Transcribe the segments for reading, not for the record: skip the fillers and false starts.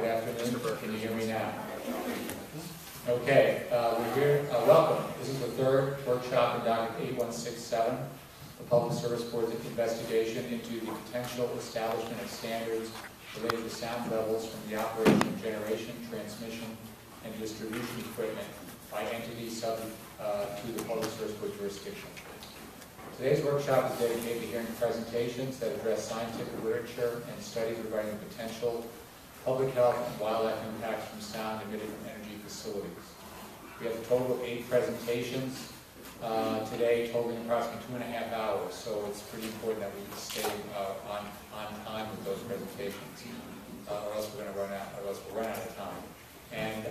Good afternoon. Can you hear me now? Okay, we're here. Welcome. This is the third workshop in docket 8167, the Public Service Board's investigation into the potential establishment of standards related to sound levels from the operation of generation, transmission, and distribution equipment by entities subject to the Public Service Board jurisdiction. Today's workshop is dedicated to hearing presentations that address scientific literature and studies regarding the potential public health and wildlife impacts from sound emitted from energy facilities. We have a total of 8 presentations today, totaling approximately 2.5 hours, so it's pretty important that we stay on time with those presentations, or else we're going to run out of time. And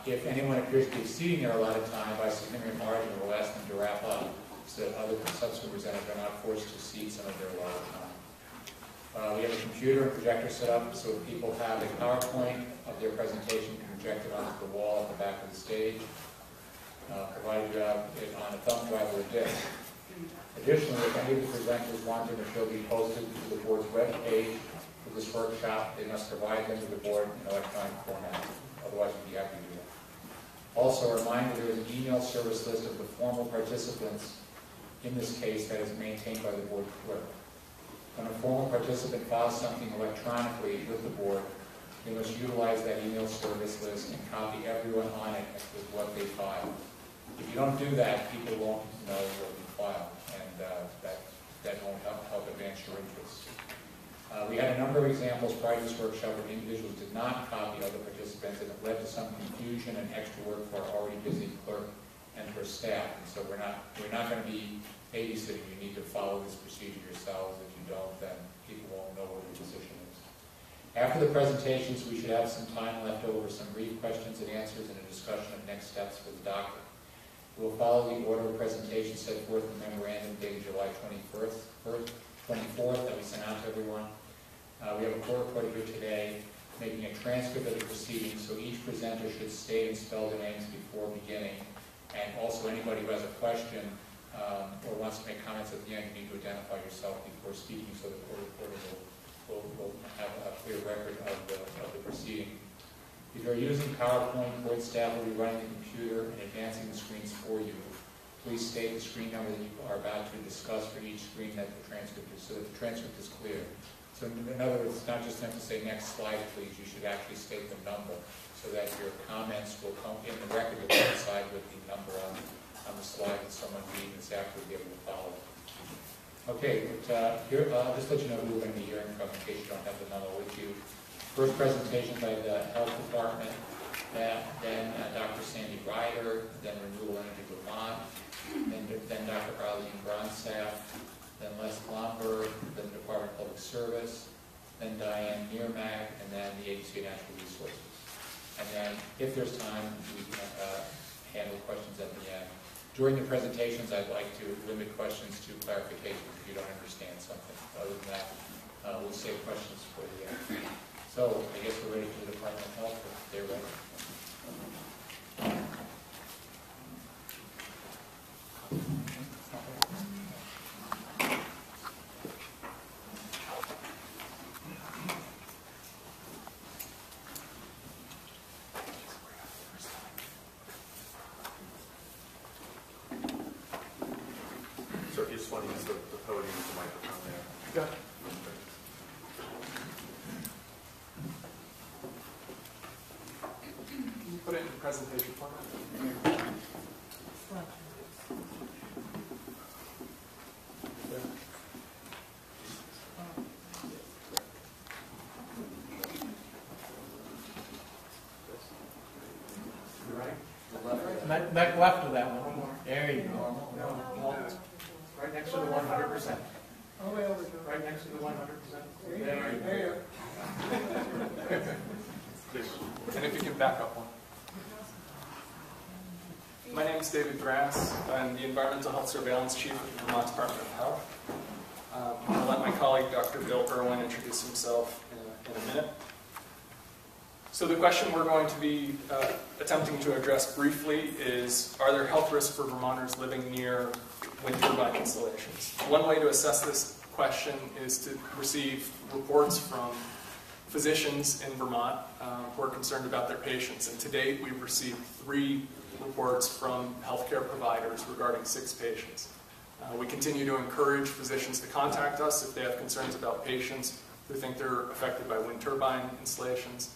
if anyone appears to be exceeding their allotted time by a significant margin, we'll ask them to wrap up so that other subsequent presenters are not forced to exceed some of their allotted time. We have a computer and projector set up so that people have a PowerPoint of their presentation projected onto the wall at the back of the stage, provided you have it on a thumb drive or a disk. Additionally, if any of the presenters want them to show be posted to the board's web page for this workshop, they must provide them to the board in electronic format. Otherwise, we'd be happy to do that. Also, a reminder, there is an email service list of the formal participants in this case that is maintained by the board clerk. When a formal participant files something electronically with the board, they must utilize that email service list and copy everyone on it with what they file. If you don't do that, people won't know what you file, and that won't help advance your interests. We had a number of examples prior to this workshop where individuals did not copy other participants, and it led to some confusion and extra work for our already busy clerk and her staff. And so we're not going to be babysitting. You need to follow this procedure yourselves. If you don't, then people won't know what your position is. After the presentations, we should have some time left over, some brief questions and answers, and a discussion of next steps for the docket. We will follow the order of presentation set forth in the memorandum dated July 24th that we sent out to everyone. We have a court reporter here today making a transcript of the proceedings, so each presenter should state and spell their names before beginning. And also anybody who has a question or wants to make comments at the end, you need to identify yourself before speaking so the court reporter will have a clear record of the proceeding. If you're using PowerPoint, board staff will be running the computer and advancing the screens for you. Please state the screen number that you are about to discuss for each screen that the transcript is, so that the transcript is clear. So in other words, it's not just enough to say next slide, please. You should actually state the number so that your comments will come in the record will coincide with the number on the slide that someone reading this after will be able to follow. Okay, but here, I'll just let you know who we're going to be hearing from in case you don't have the memo with you. First presentation by the Health Department, then Dr. Sandy Ryder, then Renewable Energy Vermont, then Dr. Arlene Bronstaff, then Les Blomberg, then the Department of Public Service, then Diane Niermag, and then the Agency of Natural Resources. And then, if there's time, we can handle questions at the end. During the presentations, I'd like to limit questions to clarification if you don't understand something. Other than that, we'll save questions for the end. So, I guess we're ready for the Department of Health, if they're ready. So if you just want to use the podium with the microphone there. Got it. Can you put it in the presentation format? Back left of that one. There you go. Right next to the 100%. Right next to the 100%. There you go. And if you can back up one. My name is David Grass. I'm the Environmental Health Surveillance Chief at the Vermont Department of Health. I'll let my colleague, Dr. Bill Irwin, introduce himself in a minute. So the question we're going to be attempting to address briefly is, are there health risks for Vermonters living near wind turbine installations? One way to assess this question is to receive reports from physicians in Vermont who are concerned about their patients. And to date, we've received 3 reports from healthcare providers regarding 6 patients. We continue to encourage physicians to contact us if they have concerns about patients who think they're affected by wind turbine installations,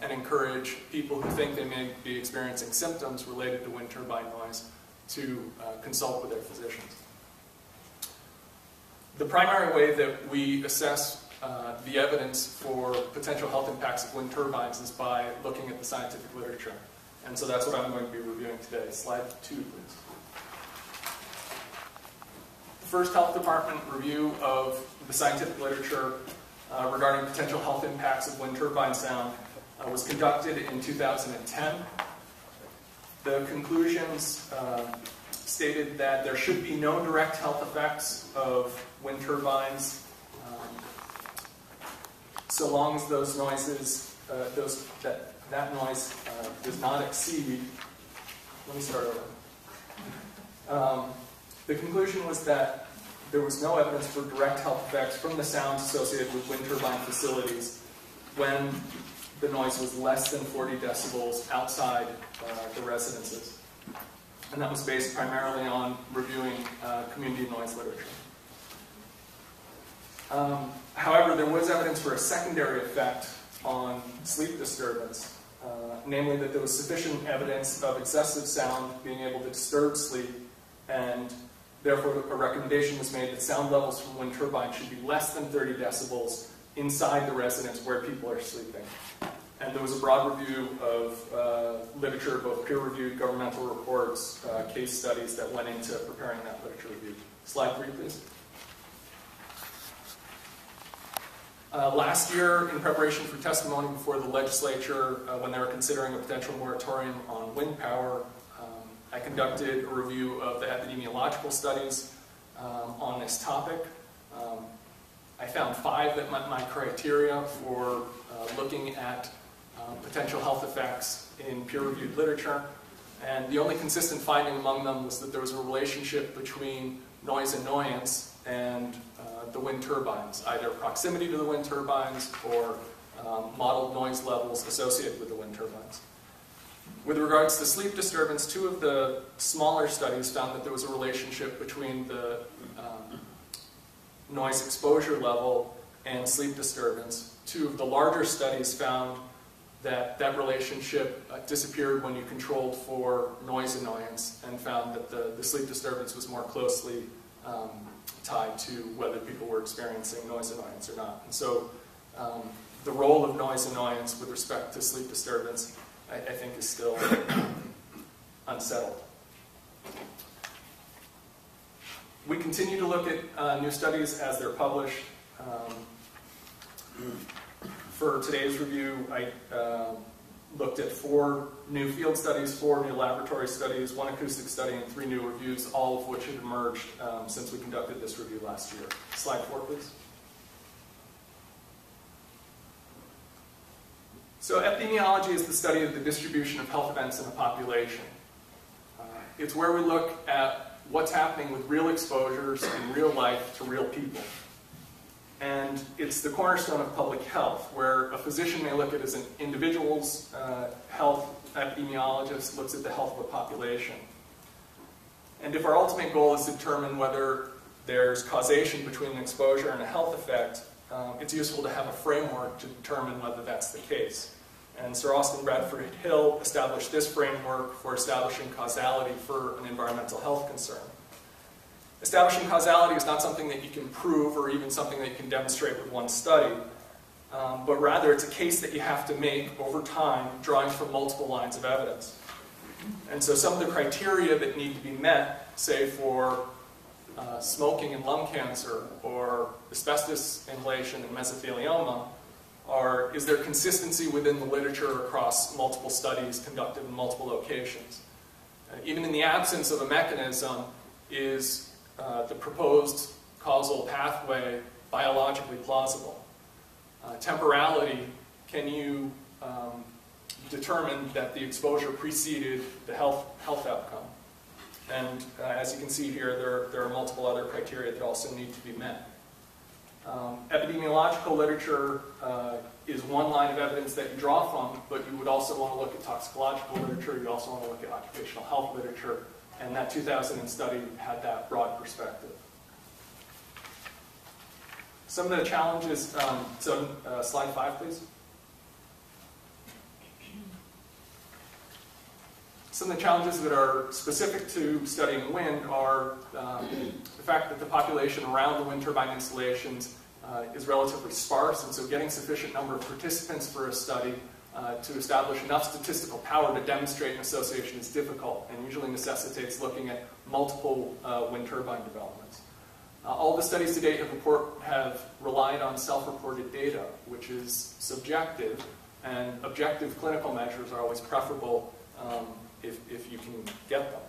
and encourage people who think they may be experiencing symptoms related to wind turbine noise to consult with their physicians. The primary way that we assess the evidence for potential health impacts of wind turbines is by looking at the scientific literature. And so that's what I'm going to be reviewing today. Slide 2, please. The first health department review of the scientific literature regarding potential health impacts of wind turbine sound was conducted in 2010. The conclusions stated that there should be no direct health effects of wind turbines so long as those noises, that noise does not exceed. Let me start over. The conclusion was that there was no evidence for direct health effects from the sounds associated with wind turbine facilities when the noise was less than 40 decibels outside the residences. And that was based primarily on reviewing community noise literature. However, there was evidence for a secondary effect on sleep disturbance, namely that there was sufficient evidence of excessive sound being able to disturb sleep, and therefore a recommendation was made that sound levels from wind turbines should be less than 30 decibels inside the residence where people are sleeping. And there was a broad review of literature, both peer-reviewed governmental reports, case studies that went into preparing that literature review. Slide 3, please. Last year, in preparation for testimony before the legislature, when they were considering a potential moratorium on wind power, I conducted a review of the epidemiological studies on this topic. I found 5 that met my criteria for looking at potential health effects in peer-reviewed literature, and the only consistent finding among them was that there was a relationship between noise annoyance and the wind turbines, either proximity to the wind turbines or modeled noise levels associated with the wind turbines. With regards to sleep disturbance, 2 of the smaller studies found that there was a relationship between the noise exposure level and sleep disturbance. 2 of the larger studies found that that relationship disappeared when you controlled for noise annoyance, and found that the sleep disturbance was more closely tied to whether people were experiencing noise annoyance or not. And so the role of noise annoyance with respect to sleep disturbance, I think, is still unsettled. We continue to look at new studies as they're published. For today's review, I looked at 4 new field studies, 4 new laboratory studies, 1 acoustic study, and 3 new reviews, all of which have emerged since we conducted this review last year. Slide 4, please. So epidemiology is the study of the distribution of health events in a population. It's where we look at what's happening with real exposures in real life to real people. And it's the cornerstone of public health, where a physician may look at it as an individual's health, epidemiologist looks at the health of a population. And if our ultimate goal is to determine whether there's causation between an exposure and a health effect, it's useful to have a framework to determine whether that's the case. And Sir Austin Bradford Hill established this framework for establishing causality for an environmental health concern. Establishing causality is not something that you can prove or even something that you can demonstrate with one study, but rather it's a case that you have to make over time, drawing from multiple lines of evidence. And so some of the criteria that need to be met, say for smoking and lung cancer, or asbestos inhalation and mesothelioma, is there consistency within the literature across multiple studies conducted in multiple locations? Even in the absence of a mechanism, is the proposed causal pathway biologically plausible? Temporality, can you determine that the exposure preceded the health outcome? And as you can see here, there are multiple other criteria that also need to be met. Epidemiological literature is one line of evidence that you draw from, but you would also want to look at toxicological literature, you also want to look at occupational health literature, and that 2000 study had that broad perspective. Some of the challenges, slide 5 please. Some of the challenges that are specific to studying wind are the fact that the population around the wind turbine installations is relatively sparse, and so getting sufficient number of participants for a study to establish enough statistical power to demonstrate an association is difficult and usually necessitates looking at multiple wind turbine developments. All the studies to date have relied on self-reported data, which is subjective, and objective clinical measures are always preferable if you can get them.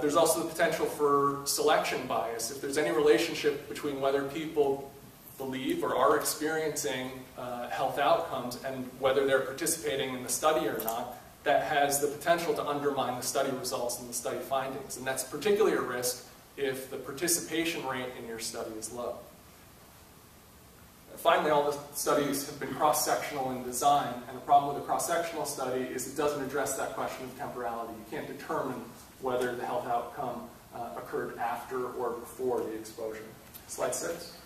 There's also the potential for selection bias. If there's any relationship between whether people believe or are experiencing health outcomes and whether they're participating in the study or not, that has the potential to undermine the study results and the study findings. And that's particularly a risk if the participation rate in your study is low. Finally, all the studies have been cross-sectional in design, and the problem with a cross-sectional study is it doesn't address that question of temporality. You can't determine whether the health outcome occurred after or before the exposure. Slide 6.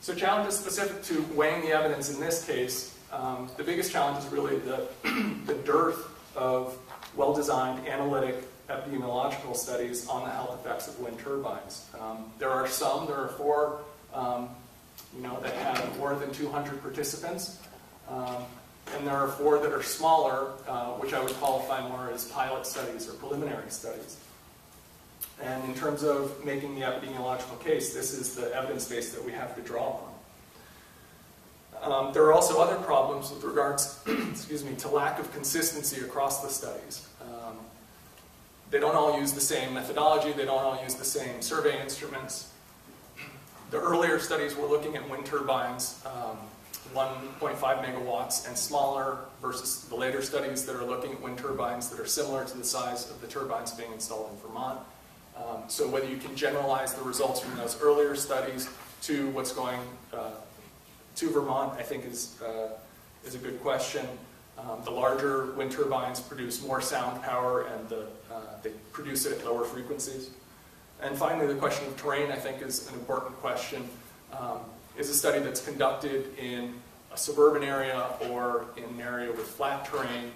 So challenges specific to weighing the evidence in this case, the biggest challenge is really the dearth of well-designed analytic epidemiological studies on the health effects of wind turbines. There are 4 that have more than 200 participants, and there are 4 that are smaller, which I would qualify more as pilot studies or preliminary studies. And in terms of making the epidemiological case, this is the evidence base that we have to draw on. There are also other problems with regards to lack of consistency across the studies. They don't all use the same methodology, they don't all use the same survey instruments. The earlier studies were looking at wind turbines 1.5 megawatts and smaller versus the later studies that are looking at wind turbines that are similar to the size of the turbines being installed in Vermont. So whether you can generalize the results from those earlier studies to what's going to Vermont, I think is a good question. The larger wind turbines produce more sound power, and they produce it at lower frequencies. And finally, the question of terrain, I think, is an important question. Is a study that's conducted in a suburban area or in an area with flat terrain,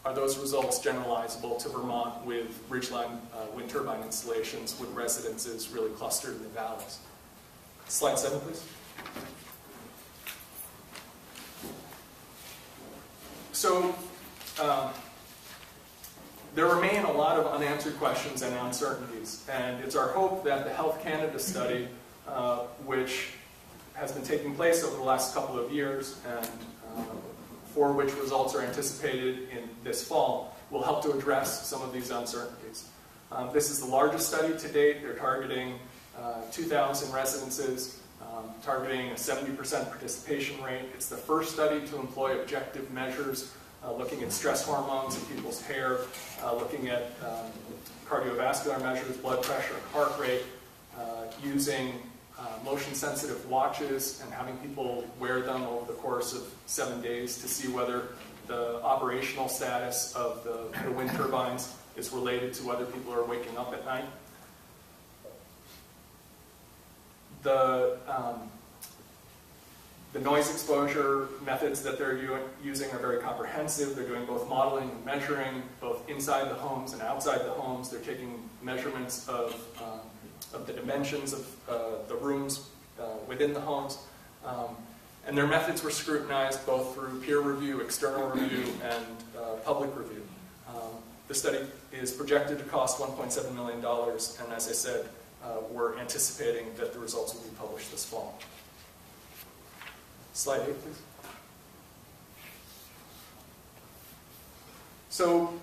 are those results generalizable to Vermont with ridgeline wind turbine installations with residences really clustered in the valleys? Slide 7, please. So there remain a lot of unanswered questions and uncertainties, and it's our hope that the Health Canada study, which has been taking place over the last couple of years and for which results are anticipated in this fall, will help to address some of these uncertainties. This is the largest study to date. They're targeting 2,000 residences, targeting a 70% participation rate. It's the first study to employ objective measures, looking at stress hormones in people's hair, looking at cardiovascular measures, blood pressure, and heart rate, using motion-sensitive watches and having people wear them over the course of 7 days to see whether the operational status of the wind turbines is related to whether people are waking up at night. The noise exposure methods that they're using are very comprehensive. They're doing both modeling and measuring, both inside the homes and outside the homes. They're taking measurements of the dimensions of the rooms within the homes. And their methods were scrutinized both through peer review, external review, and public review. The study is projected to cost $1.7 million, and as I said, we're anticipating that the results will be published this fall. Slide 8, please. So,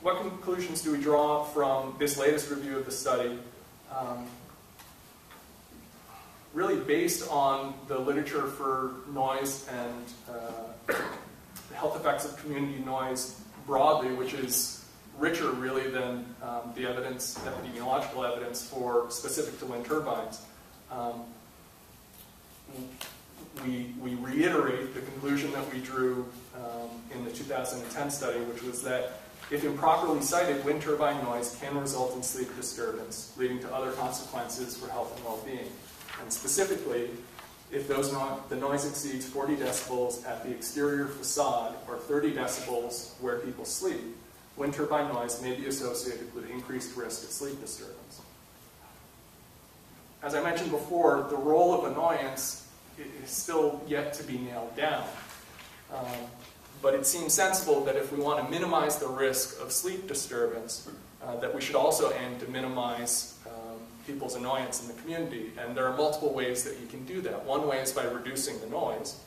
what conclusions do we draw from this latest review of the study? Really based on the literature for noise and the health effects of community noise broadly, which is richer really than the evidence, epidemiological evidence for specific to wind turbines. We reiterate the conclusion that we drew in the 2010 study, which was that if improperly cited, wind turbine noise can result in sleep disturbance, leading to other consequences for health and well-being. And specifically, if the noise exceeds 40 decibels at the exterior facade or 30 decibels where people sleep, wind turbine noise may be associated with increased risk of sleep disturbance. As I mentioned before, the role of annoyance is still yet to be nailed down. But it seems sensible that if we want to minimize the risk of sleep disturbance, that we should also aim to minimize people's annoyance in the community. And there are multiple ways that you can do that. One way is by reducing the noise,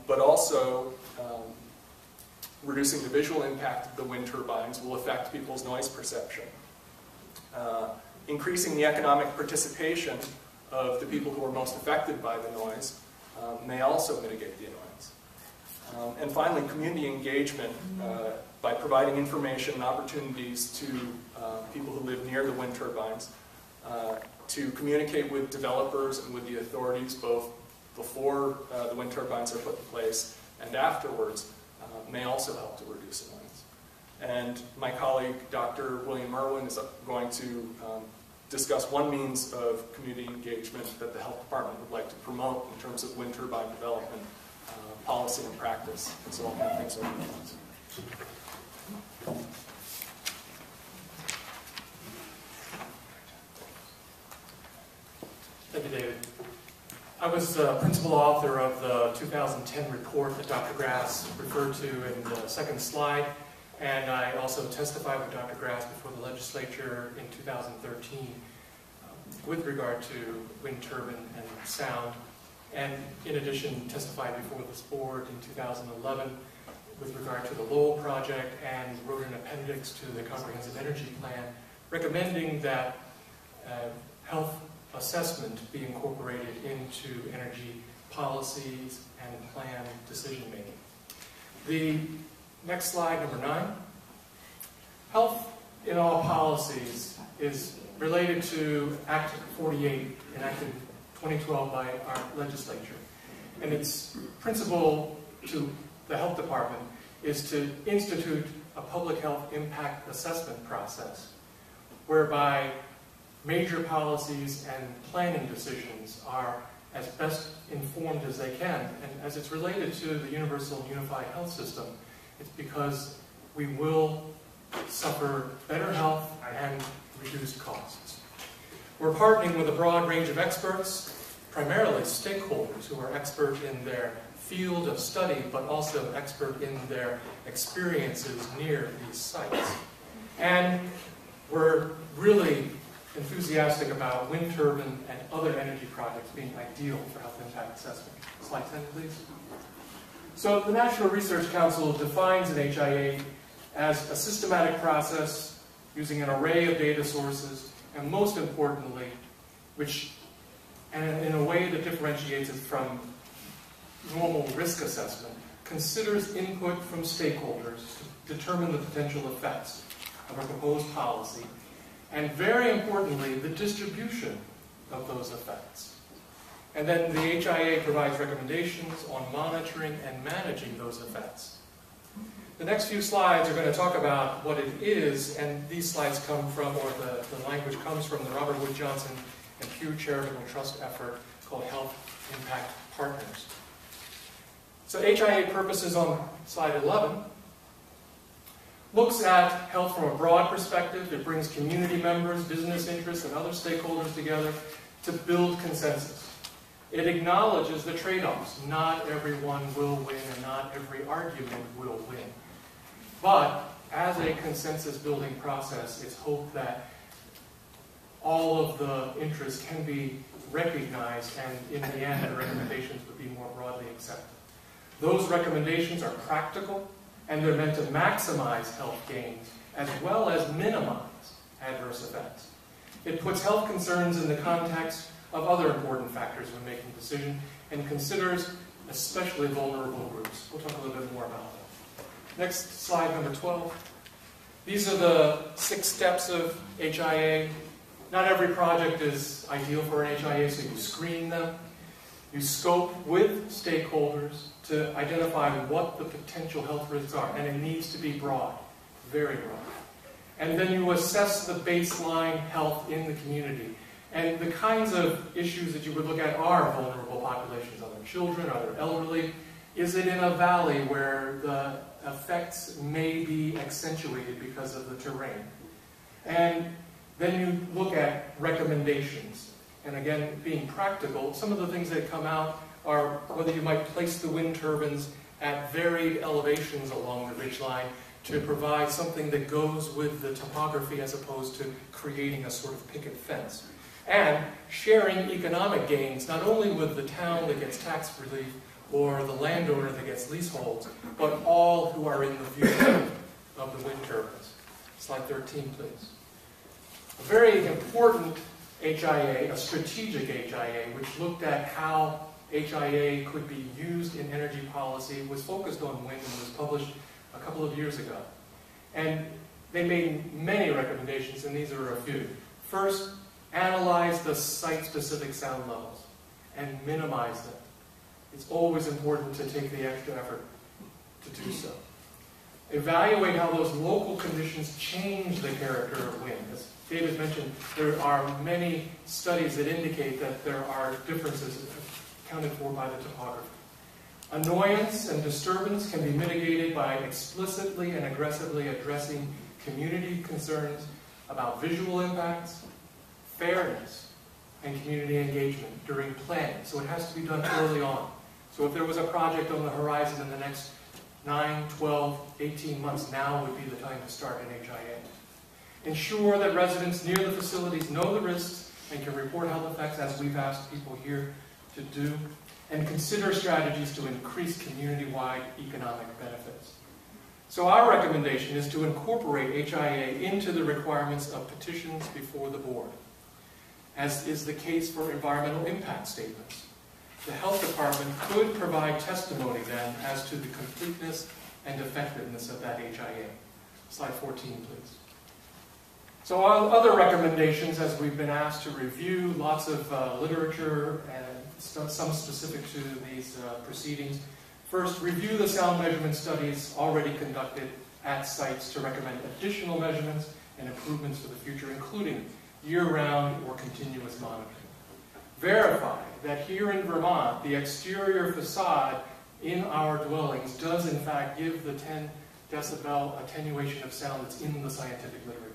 but also reducing the visual impact of the wind turbines will affect people's noise perception. Increasing the economic participation of the people who are most affected by the noise may also mitigate the annoyance. And finally, community engagement by providing information and opportunities to people who live near the wind turbines to communicate with developers and with the authorities both before the wind turbines are put in place and afterwards may also help to reduce annoyance. And my colleague, Dr. William Irwin, is going to discuss one means of community engagement that the health department would like to promote in terms of wind turbine development, policy and practice. And so I'll hand things over to you. Thank you, David. I was the principal author of the 2010 report that Dr. Grass referred to in the second slide, and I also testified with Dr. Grass before the legislature in 2013 with regard to wind turbine and sound, and in addition testified before this board in 2011 with regard to the Lowell project and wrote an appendix to the Comprehensive Energy Plan recommending that health assessment be incorporated into energy policies and plan decision making. The next slide, number 9. Health in all policies is related to Act 48, enacted 2012 by our legislature. And its principle to the health department is to institute a public health impact assessment process whereby major policies and planning decisions are as best informed as they can. And as it's related to the universal unified health system, it's because we will suffer better health and reduced costs. We're partnering with a broad range of experts, primarily stakeholders who are expert in their field of study, but also expert in their experiences near these sites. And we're really enthusiastic about wind turbine and other energy projects being ideal for health impact assessment. Slide 10, please. So the National Research Council defines an HIA as a systematic process using an array of data sources, and most importantly, and in a way that differentiates it from normal risk assessment, considers input from stakeholders to determine the potential effects of a proposed policy, and very importantly, the distribution of those effects. And then the HIA provides recommendations on monitoring and managing those effects. The next few slides are going to talk about what it is, and these slides come from, or the language comes from, the Robert Wood Johnson and Pew Charitable Trust effort called Health Impact Partners. So HIA purposes on slide 11 looks at health from a broad perspective. It brings community members, business interests, and other stakeholders together to build consensus. It acknowledges the trade-offs. Not everyone will win, and not every argument will win. But as a consensus-building process, it's hoped that all of the interests can be recognized, and in the end, the recommendations would be more broadly accepted. Those recommendations are practical, and they're meant to maximize health gains as well as minimize adverse effects. It puts health concerns in the context of other important factors when making a decision and considers especially vulnerable groups. We'll talk a little bit more about that. Next slide, number 12. These are the 6 steps of HIA. Not every project is ideal for an HIA, so you screen them. You scope with stakeholders to identify what the potential health risks are, and it needs to be broad, very broad. And then you assess the baseline health in the community. And the kinds of issues that you would look at are vulnerable populations. Are there children? Are there elderly? Is it in a valley where the effects may be accentuated because of the terrain? And then you look at recommendations. And again, being practical, some of the things that come out are whether you might place the wind turbines at varied elevations along the ridgeline to provide something that goes with the topography as opposed to creating a sort of picket fence. And sharing economic gains, not only with the town that gets tax relief or the landowner that gets leaseholds, but all who are in the view of the wind turbines. Slide 13, please. A very important HIA, a strategic HIA, which looked at how HIA could be used in energy policy, was focused on wind and was published a couple of years ago. And they made many recommendations, and these are a few. First, analyze the site-specific sound levels and minimize them. It's always important to take the extra effort to do so. Evaluate how those local conditions change the character of wind. As David mentioned, there are many studies that indicate that there are differences accounted for by the topography. Annoyance and disturbance can be mitigated by explicitly and aggressively addressing community concerns about visual impacts, fairness, and community engagement during planning. So it has to be done early on. So if there was a project on the horizon in the next 9, 12, 18 months, now would be the time to start an HIA. Ensure that residents near the facilities know the risks and can report health effects, as we've asked people here to do. And consider strategies to increase community-wide economic benefits. So our recommendation is to incorporate HIA into the requirements of petitions before the board, as is the case for environmental impact statements. The health department could provide testimony then as to the completeness and effectiveness of that HIA. Slide 14, please. So other recommendations, as we've been asked to review, lots of literature and some specific to these proceedings. First, review the sound measurement studies already conducted at sites to recommend additional measurements and improvements for the future, including year-round or continuous monitoring. Verify that here in Vermont, the exterior facade in our dwellings does in fact give the 10 decibel attenuation of sound that's in the scientific literature.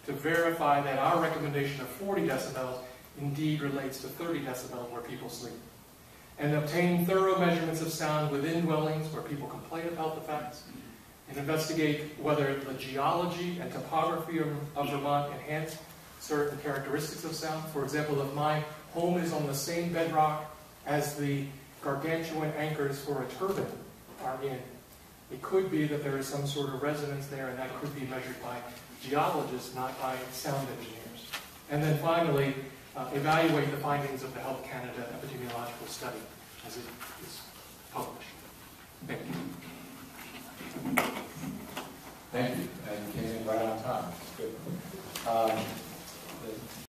To verify that our recommendation of 40 decibels indeed relates to 30 decibels where people sleep. And obtain thorough measurements of sound within dwellings where people complain about the facts. And investigate whether the geology and topography of Vermont enhance certain characteristics of sound. For example, if my home is on the same bedrock as the gargantuan anchors for a turbine are in, it could be that there is some sort of resonance there, and that could be measured by geologists, not by sound engineers. And then finally, evaluate the findings of the Health Canada epidemiological study as it is published. Thank you. Thank you, and you came in right on time. It's good.